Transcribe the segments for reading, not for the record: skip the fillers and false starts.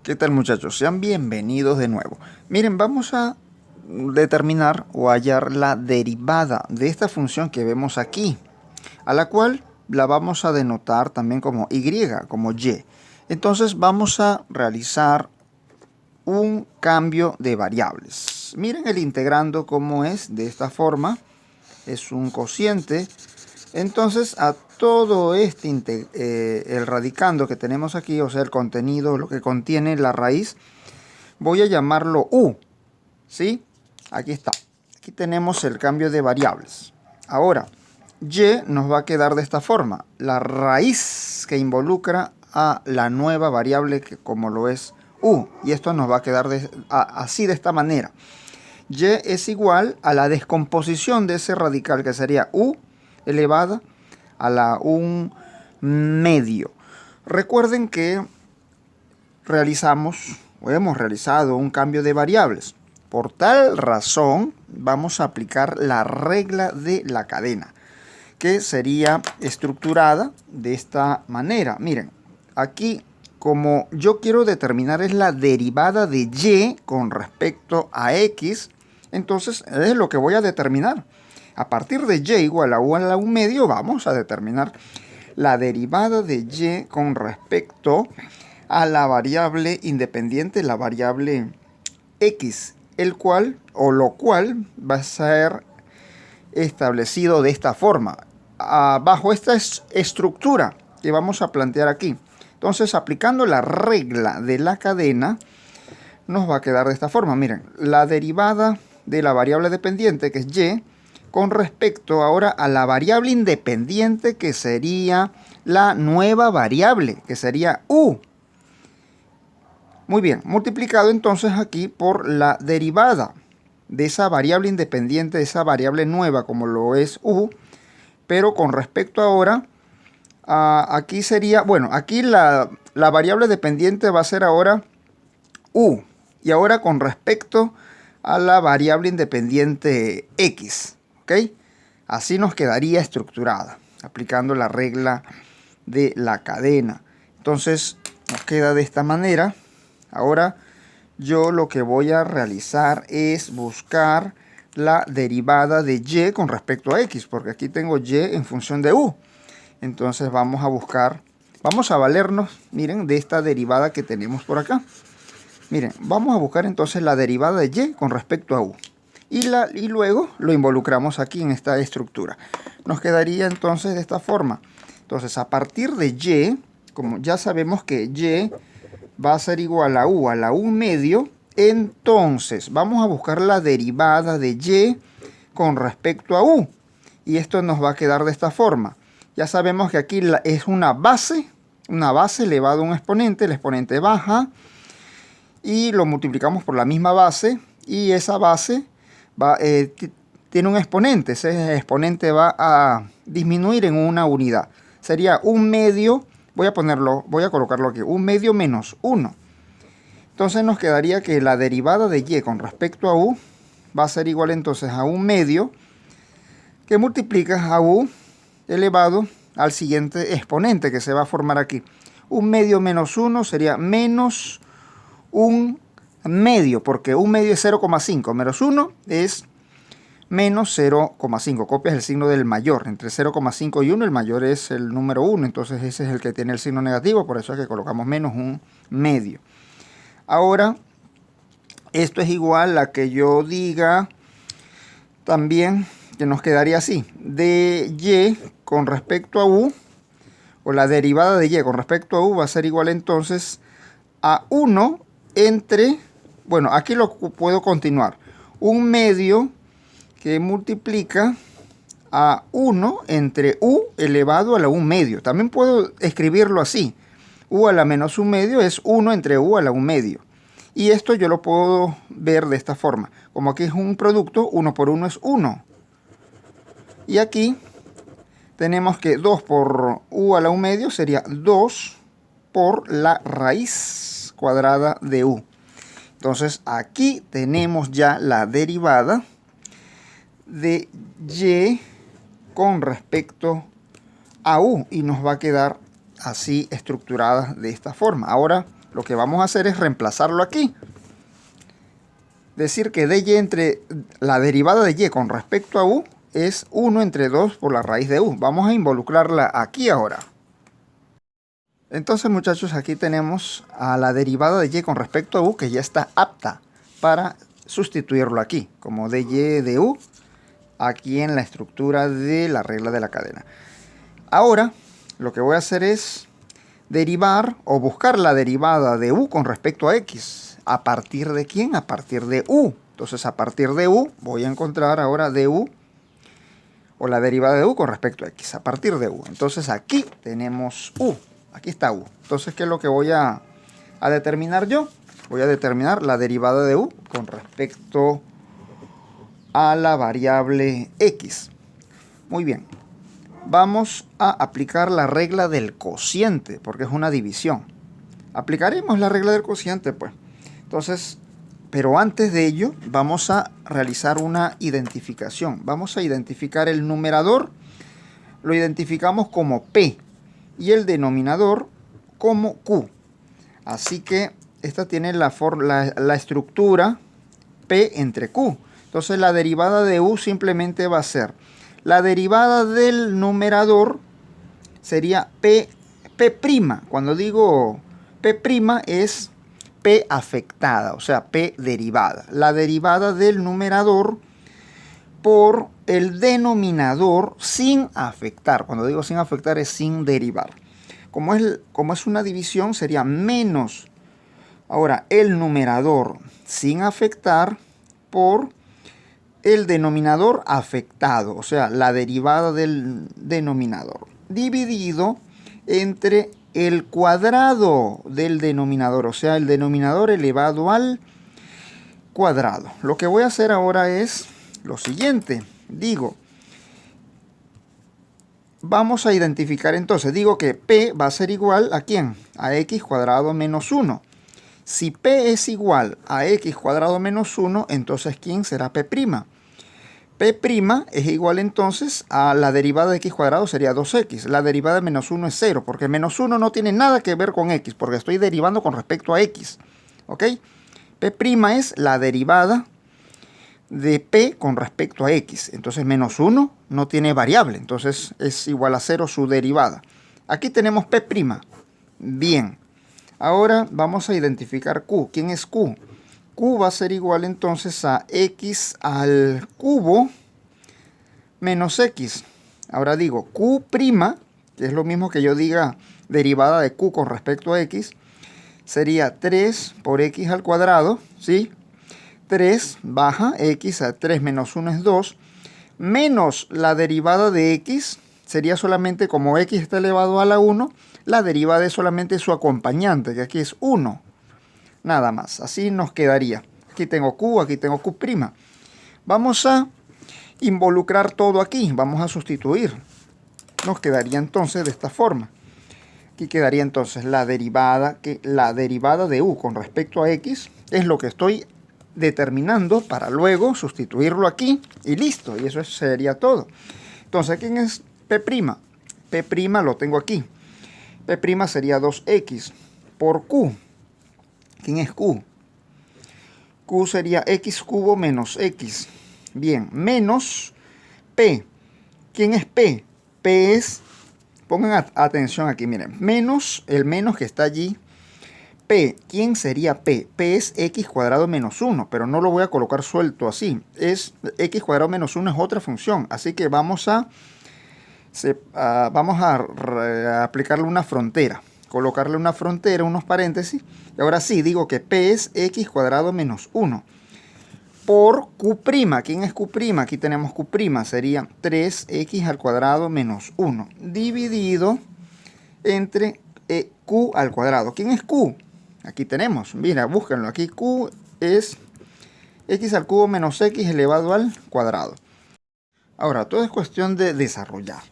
¿Qué tal, muchachos? Sean bienvenidos de nuevo. Miren, vamos a determinar o hallar la derivada de esta función que vemos aquí, a la cual la vamos a denotar también como y, como y. Entonces vamos a realizar un cambio de variables. Miren el integrando cómo es de esta forma. Es un cociente. Entonces a todo el radicando que tenemos aquí, o sea, el contenido, lo que contiene la raíz, voy a llamarlo u, ¿sí? Aquí está. Aquí tenemos el cambio de variables. Ahora, y nos va a quedar de esta forma. La raíz que involucra a la nueva variable que como lo es u. Y esto nos va a quedar así de esta manera. Y es igual a la descomposición de ese radical que sería u elevada a la 1/2. Recuerden que hemos realizado un cambio de variables. Por tal razón, vamos a aplicar la regla de la cadena, que sería estructurada de esta manera. Miren, aquí como yo quiero determinar es la derivada de y con respecto a x, entonces es lo que voy a determinar. A partir de y igual a u a la 1/2 vamos a determinar la derivada de y con respecto a la variable independiente, la variable x, el cual o lo cual va a ser establecido de esta forma, bajo esta estructura que vamos a plantear aquí. Entonces, aplicando la regla de la cadena, nos va a quedar de esta forma. Miren, la derivada de la variable dependiente, que es y, con respecto ahora a la variable independiente, que sería la nueva variable, que sería u. Muy bien, multiplicado entonces aquí por la derivada de esa variable independiente, de esa variable nueva como lo es u, pero con respecto ahora, aquí sería, bueno, aquí la variable dependiente va a ser ahora u, y ahora con respecto a la variable independiente x, ¿ok? Así nos quedaría estructurada, aplicando la regla de la cadena. Entonces, nos queda de esta manera. Ahora, yo lo que voy a realizar es buscar la derivada de y con respecto a x, porque aquí tengo y en función de u. Entonces vamos a buscar, vamos a valernos, miren, de esta derivada que tenemos por acá. Miren, vamos a buscar entonces la derivada de y con respecto a u. Y luego lo involucramos aquí en esta estructura. Nos quedaría entonces de esta forma. Entonces, a partir de y, como ya sabemos que y va a ser igual a u a la 1/2, entonces vamos a buscar la derivada de y con respecto a u. Y esto nos va a quedar de esta forma. Ya sabemos que aquí es una base elevado a un exponente, el exponente baja, y lo multiplicamos por la misma base, y esa base tiene un exponente. Ese exponente va a disminuir en una unidad. Sería 1/2, voy a colocarlo aquí, 1/2 menos 1. Entonces nos quedaría que la derivada de y con respecto a u va a ser igual entonces a 1/2, que multiplicas a u elevado al siguiente exponente que se va a formar aquí. 1/2 menos 1 sería menos 1/2, porque 1/2 es 0,5, menos 1 es menos 0,5. Copias el signo del mayor. Entre 0,5 y 1, el mayor es el número 1, entonces ese es el que tiene el signo negativo, por eso es que colocamos menos 1/2. Ahora, esto es igual a que yo diga también que nos quedaría así, de y con respecto a u, o la derivada de y con respecto a u va a ser igual entonces a 1 entre, bueno, aquí lo puedo continuar, 1/2 que multiplica a 1 entre u elevado a la 1/2. También puedo escribirlo así, u a la menos 1/2 es 1 entre u a la 1/2. Y esto yo lo puedo ver de esta forma, como aquí es un producto, 1 por 1 es 1. Y aquí tenemos que 2 por u a la 1/2 sería 2 por la raíz cuadrada de u. Entonces aquí tenemos ya la derivada de y con respecto a u, y nos va a quedar así estructurada de esta forma. Ahora lo que vamos a hacer es reemplazarlo aquí. Decir que dy entre la derivada de y con respecto a u es 1 entre 2 por la raíz de u. Vamos a involucrarla aquí ahora. Entonces, muchachos, aquí tenemos a la derivada de y con respecto a u, que ya está apta para sustituirlo aquí, como dy de u, aquí en la estructura de la regla de la cadena. Ahora, lo que voy a hacer es derivar o buscar la derivada de u con respecto a x. ¿A partir de quién? A partir de u. Entonces, a partir de u, voy a encontrar ahora du, o la derivada de u con respecto a x, a partir de u. Entonces, aquí tenemos u. Aquí está u. Entonces, ¿qué es lo que voy a determinar yo? Voy a determinar la derivada de u con respecto a la variable x. Muy bien. Vamos a aplicar la regla del cociente, porque es una división. Aplicaremos la regla del cociente, pues. Entonces, pero antes de ello, vamos a realizar una identificación. Vamos a identificar el numerador, lo identificamos como p, y el denominador como q. Así que esta tiene la estructura p entre q. Entonces la derivada de u simplemente va a ser la derivada del numerador, sería p'. Cuando digo p' es p afectada, o sea, p derivada. La derivada del numerador por el denominador sin afectar. Cuando digo sin afectar es sin derivar. Como es una división, sería menos. Ahora, el numerador sin afectar por el denominador afectado, o sea, la derivada del denominador, dividido entre el cuadrado del denominador, o sea, el denominador elevado al cuadrado. Lo que voy a hacer ahora es lo siguiente. Vamos a identificar entonces, digo que p va a ser igual a ¿quién? A x cuadrado menos 1. Si p es igual a x cuadrado menos 1, entonces ¿quién será p'? P' es igual entonces a la derivada de x cuadrado, sería 2x. La derivada de menos 1 es 0, porque menos 1 no tiene nada que ver con x, porque estoy derivando con respecto a x. ¿Ok? P' es la derivada de p con respecto a x. Entonces menos 1 no tiene variable, entonces es igual a 0 su derivada. Aquí tenemos p'. Bien. Ahora vamos a identificar q. ¿Quién es q? Q va a ser igual entonces a x al cubo menos x. Ahora digo q', que es lo mismo que yo diga derivada de q con respecto a x, sería 3 por x al cuadrado, ¿sí? 3 baja x a 3 menos 1 es 2, menos la derivada de x, sería solamente como x está elevado a la 1, la derivada es solamente su acompañante, que aquí es 1. Nada más, así nos quedaría. Aquí tengo q, aquí tengo q'. Vamos a involucrar todo aquí, vamos a sustituir. Nos quedaría entonces de esta forma. Aquí quedaría entonces la derivada de u con respecto a x, es lo que estoy determinando para luego sustituirlo aquí y listo. Y eso sería todo. Entonces, ¿quién es p'? P' lo tengo aquí. P' sería 2x por q. ¿Quién es q? Q sería x cubo menos x. Bien, menos p. ¿Quién es p? P es, pongan atención aquí, miren, menos, el menos que está allí. P, ¿quién sería p? P es x cuadrado menos 1, pero no lo voy a colocar suelto así. Es x cuadrado menos 1 es otra función, así que vamos a aplicarle una frontera. Colocarle una frontera, unos paréntesis, y ahora sí, digo que p es x cuadrado menos 1 por q'. ¿Quién es q'? Aquí tenemos q', sería 3x al cuadrado menos 1, dividido entre q al cuadrado. ¿Quién es q? Aquí tenemos, mira, búsquenlo, aquí q es x al cubo menos x elevado al cuadrado. Ahora, todo es cuestión de desarrollar.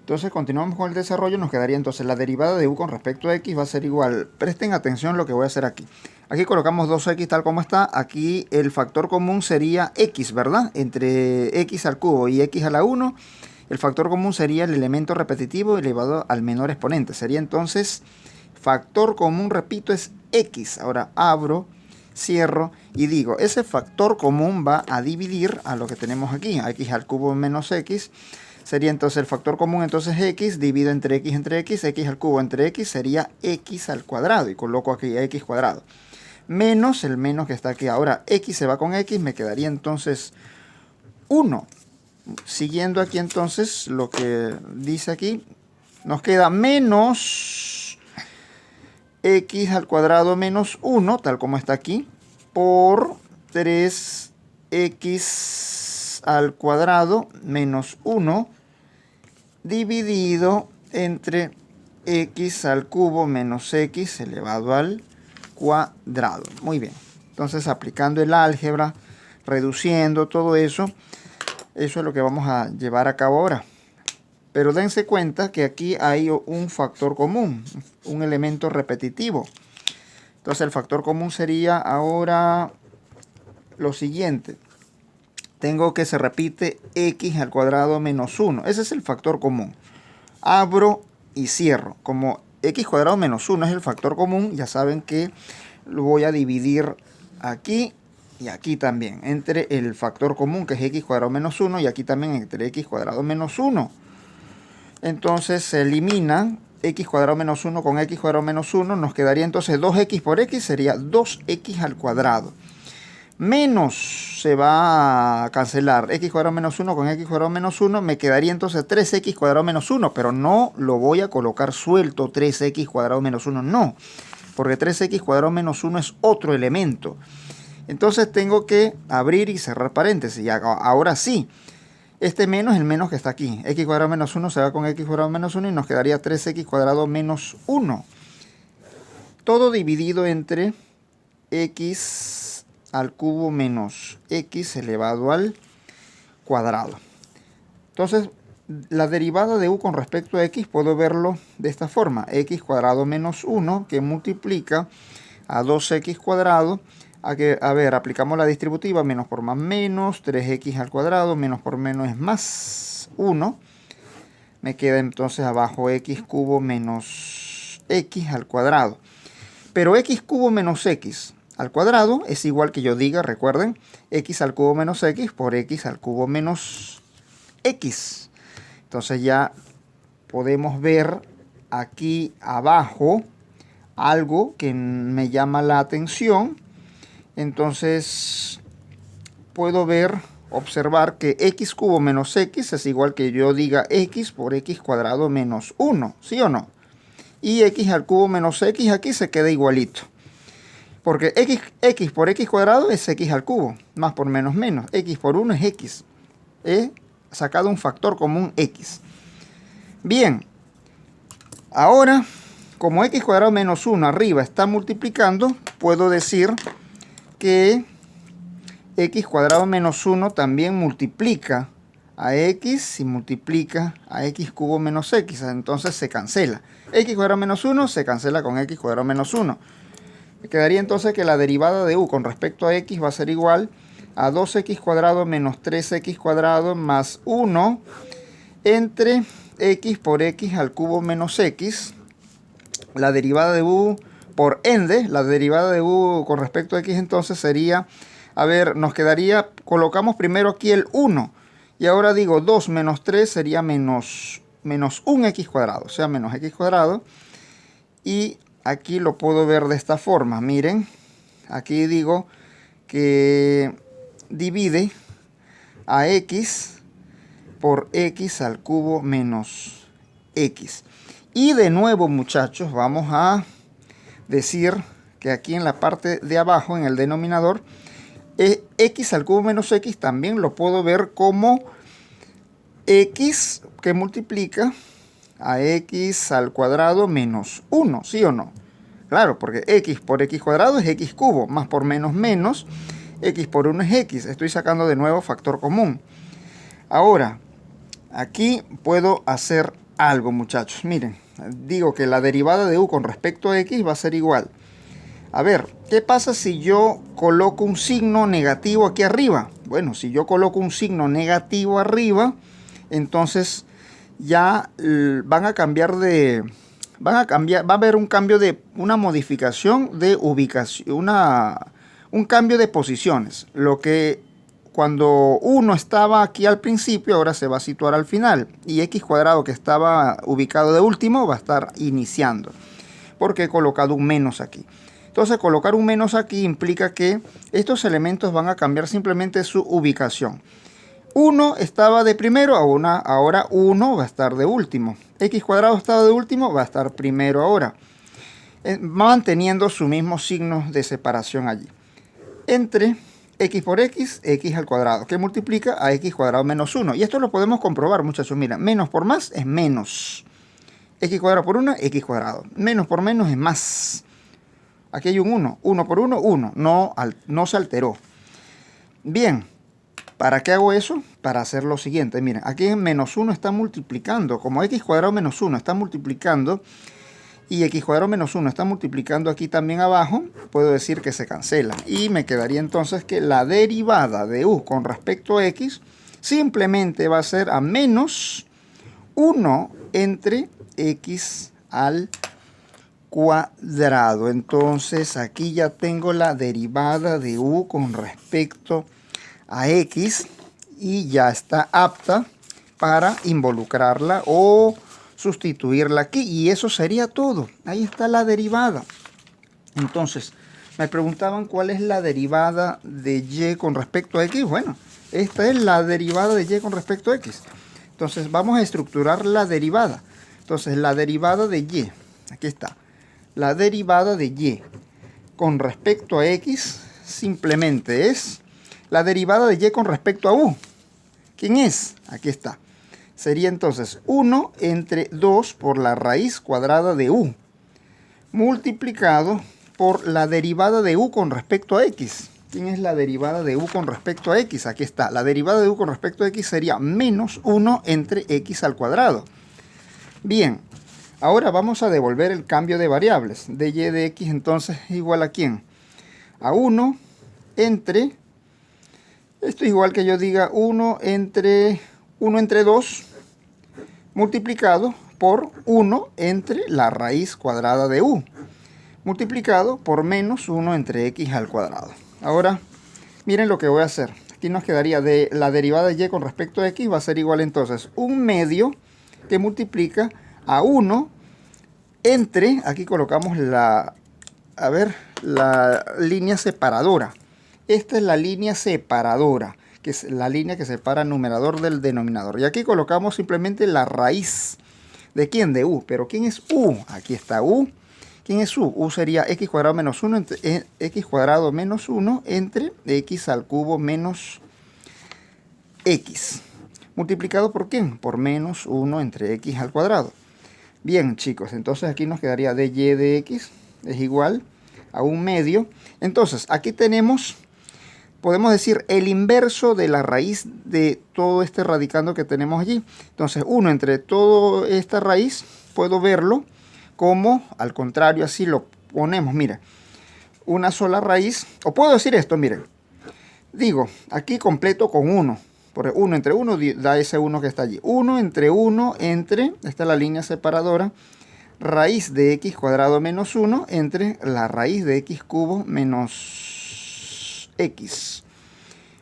Entonces continuamos con el desarrollo, nos quedaría entonces la derivada de u con respecto a x va a ser igual, presten atención lo que voy a hacer aquí. Aquí colocamos 2x tal como está, aquí el factor común sería x, ¿verdad? Entre x al cubo y x a la 1, el factor común sería el elemento repetitivo elevado al menor exponente. Sería entonces, factor común, repito, es x. Ahora abro, cierro y digo, ese factor común va a dividir a lo que tenemos aquí, a x al cubo menos x. Sería entonces el factor común, entonces x, divido entre x, x al cubo entre x sería x al cuadrado. Y coloco aquí x cuadrado. Menos el menos que está aquí. Ahora x se va con x, me quedaría entonces 1. Siguiendo aquí entonces lo que dice aquí, nos queda menos x al cuadrado menos 1, tal como está aquí, por 3x al cuadrado menos 1 dividido entre x al cubo menos x elevado al cuadrado. Muy bien. Entonces, aplicando el álgebra, reduciendo todo eso, eso es lo que vamos a llevar a cabo ahora. Pero dense cuenta que aquí hay un factor común, un elemento repetitivo. Entonces, el factor común sería ahora lo siguiente. Tengo que se repite x al cuadrado menos 1. Ese es el factor común. Abro y cierro. Como x cuadrado menos 1 es el factor común, ya saben que lo voy a dividir aquí y aquí también. Entre el factor común, que es x cuadrado menos 1, y aquí también entre x cuadrado menos 1. Entonces se eliminan x cuadrado menos 1 con x cuadrado menos 1. Nos quedaría entonces 2x por x, sería 2x al cuadrado. Menos se va a cancelar x cuadrado menos 1 con x cuadrado menos 1. Me quedaría entonces 3x cuadrado menos 1. Pero no lo voy a colocar suelto 3x cuadrado menos 1. No. Porque 3x cuadrado menos 1 es otro elemento. Entonces tengo que abrir y cerrar paréntesis. Y ahora sí. Este menos es el menos que está aquí. X cuadrado menos 1 se va con x cuadrado menos 1. Y nos quedaría 3x cuadrado menos 1. Todo dividido entre x al cubo menos x elevado al cuadrado. Entonces, la derivada de u con respecto a x puedo verlo de esta forma. X cuadrado menos 1 que multiplica a 2x cuadrado. A ver, aplicamos la distributiva. Menos por más menos. 3x al cuadrado. Menos por menos es más 1. Me queda entonces abajo x cubo menos x al cuadrado. Pero x cubo menos x al cuadrado es igual que yo diga, recuerden, x al cubo menos x por x al cubo menos x. Entonces ya podemos ver aquí abajo algo que me llama la atención. Entonces puedo observar que x cubo menos x es igual que yo diga x por x cuadrado menos 1, ¿sí o no? Y x al cubo menos x aquí se queda igualito. Porque x por x cuadrado es x al cubo, más por menos menos. X por 1 es x. He sacado un factor común x. Bien, ahora, como x cuadrado menos 1 arriba está multiplicando, puedo decir que x cuadrado menos 1 también multiplica a x y multiplica a x cubo menos x. Entonces se cancela. X cuadrado menos 1 se cancela con x cuadrado menos 1. Me quedaría entonces que la derivada de u con respecto a x va a ser igual a 2x cuadrado menos 3x cuadrado más 1 entre x por x al cubo menos x. La derivada de u por ende, la derivada de u con respecto a x entonces sería, a ver, nos quedaría, colocamos primero aquí el 1. Y ahora digo 2 menos 3 sería menos 1x cuadrado, o sea, menos x cuadrado. Y aquí lo puedo ver de esta forma. Miren, aquí digo que divide a x por x al cubo menos x. Y de nuevo, muchachos, vamos a decir que aquí en la parte de abajo, en el denominador, x al cubo menos x también lo puedo ver como x que multiplica a x al cuadrado menos 1, ¿sí o no? Claro, porque x por x cuadrado es x cubo, más por menos menos, x por 1 es x. Estoy sacando de nuevo factor común. Ahora, aquí puedo hacer algo, muchachos. Miren, digo que la derivada de u con respecto a x va a ser igual. A ver, ¿qué pasa si yo coloco un signo negativo aquí arriba? Bueno, si yo coloco un signo negativo arriba, entonces ya van a cambiar de van a cambiar, va a haber un cambio de, una modificación de ubicación, un cambio de posiciones. Lo que cuando 1 estaba aquí al principio, ahora se va a situar al final. Y x cuadrado que estaba ubicado de último va a estar iniciando. Porque he colocado un menos aquí. Entonces colocar un menos aquí implica que estos elementos van a cambiar simplemente su ubicación. 1 estaba de primero, ahora 1 va a estar de último. X cuadrado estaba de último, va a estar primero ahora. Manteniendo su mismo signo de separación allí. Entre x por x, x al cuadrado, que multiplica a x cuadrado menos 1. Y esto lo podemos comprobar, muchachos. Mira, menos por más es menos. X cuadrado por 1, x cuadrado. Menos por menos es más. Aquí hay un 1. 1 por 1, 1. No se alteró. Bien. ¿Para qué hago eso? Para hacer lo siguiente. Miren, aquí en menos 1 está multiplicando. Como x cuadrado menos 1 está multiplicando y x cuadrado menos 1 está multiplicando aquí también abajo, puedo decir que se cancela. Y me quedaría entonces que la derivada de u con respecto a x simplemente va a ser a menos 1 entre x al cuadrado. Entonces aquí ya tengo la derivada de u con respecto a x y ya está apta para involucrarla o sustituirla aquí, y eso sería todo. Ahí está la derivada. Entonces me preguntaban cuál es la derivada de y con respecto a x. Bueno, esta es la derivada de y con respecto a x. Entonces vamos a estructurar la derivada. Entonces la derivada de y, aquí está, la derivada de y con respecto a x simplemente es la derivada de y con respecto a u. ¿Quién es? Aquí está. Sería entonces 1 entre 2 por la raíz cuadrada de u, multiplicado por la derivada de u con respecto a x. ¿Quién es la derivada de u con respecto a x? Aquí está. La derivada de u con respecto a x sería menos 1 entre x al cuadrado. Bien, ahora vamos a devolver el cambio de variables. De y de x entonces es igual a ¿quién? A 1 entre... Esto es igual que yo diga 1 entre 2 multiplicado por 1 entre la raíz cuadrada de u, multiplicado por menos 1 entre x al cuadrado. Ahora, miren lo que voy a hacer. Aquí nos quedaría de la derivada de y con respecto a x va a ser igual entonces 1/2 que multiplica a 1 entre, aquí colocamos la línea separadora. Esta es la línea separadora, que es la línea que separa el numerador del denominador. Y aquí colocamos simplemente la raíz. ¿De quién? De u. ¿Pero quién es u? Aquí está u. ¿Quién es u? U sería x cuadrado menos 1 entre x cuadrado menos 1 entre x al cubo menos x. ¿Multiplicado por quién? Por menos 1 entre x al cuadrado. Bien, chicos, entonces aquí nos quedaría de y de x es igual a 1/2. Entonces, aquí tenemos... podemos decir el inverso de la raíz de todo este radicando que tenemos allí. Entonces 1 entre toda esta raíz puedo verlo como al contrario, así lo ponemos, mira, una sola raíz. O puedo decir esto, miren, digo, aquí completo con 1, porque 1 entre 1 da ese 1 que está allí. 1 entre 1 entre, esta es la línea separadora, raíz de x cuadrado menos 1 entre la raíz de x cubo menos x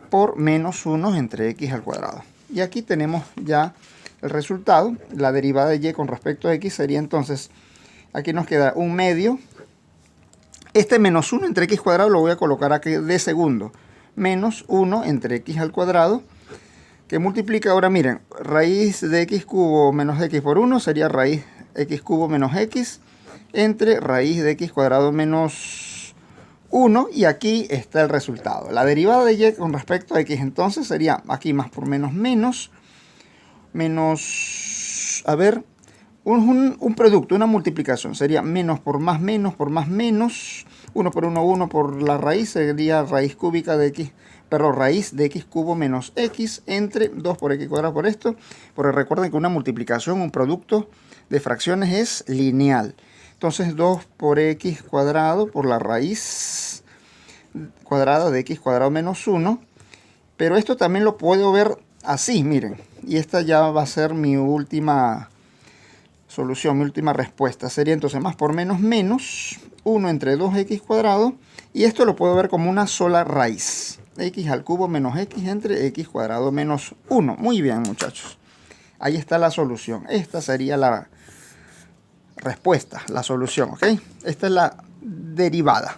por menos 1 entre x al cuadrado. Y aquí tenemos ya el resultado. La derivada de y con respecto a x sería entonces, aquí nos queda 1/2. Este menos 1 entre x cuadrado lo voy a colocar aquí de segundo. Menos 1 entre x al cuadrado, que multiplica, ahora miren, raíz de x cubo menos x por 1 sería raíz x cubo menos x entre raíz de x cuadrado menos 1, y aquí está el resultado. La derivada de y con respecto a x entonces sería aquí más por menos a ver, un producto, una multiplicación. Sería menos por más menos, 1 por 1, 1 por la raíz, sería raíz cúbica de x, perdón, raíz de x cubo menos x entre 2 por x cuadrado por esto. Porque recuerden que una multiplicación, un producto de fracciones es lineal. Entonces 2 por x cuadrado por la raíz cuadrada de x cuadrado menos 1. Pero esto también lo puedo ver así, miren. Y esta ya va a ser mi última Solución, mi última respuesta sería entonces más por menos menos 1 entre 2x cuadrado. Y esto lo puedo ver como una sola raíz. X al cubo menos x entre x cuadrado menos 1. Muy bien, muchachos. Ahí está la solución. Esta sería la respuesta, la solución, ¿ok? Esta es la derivada.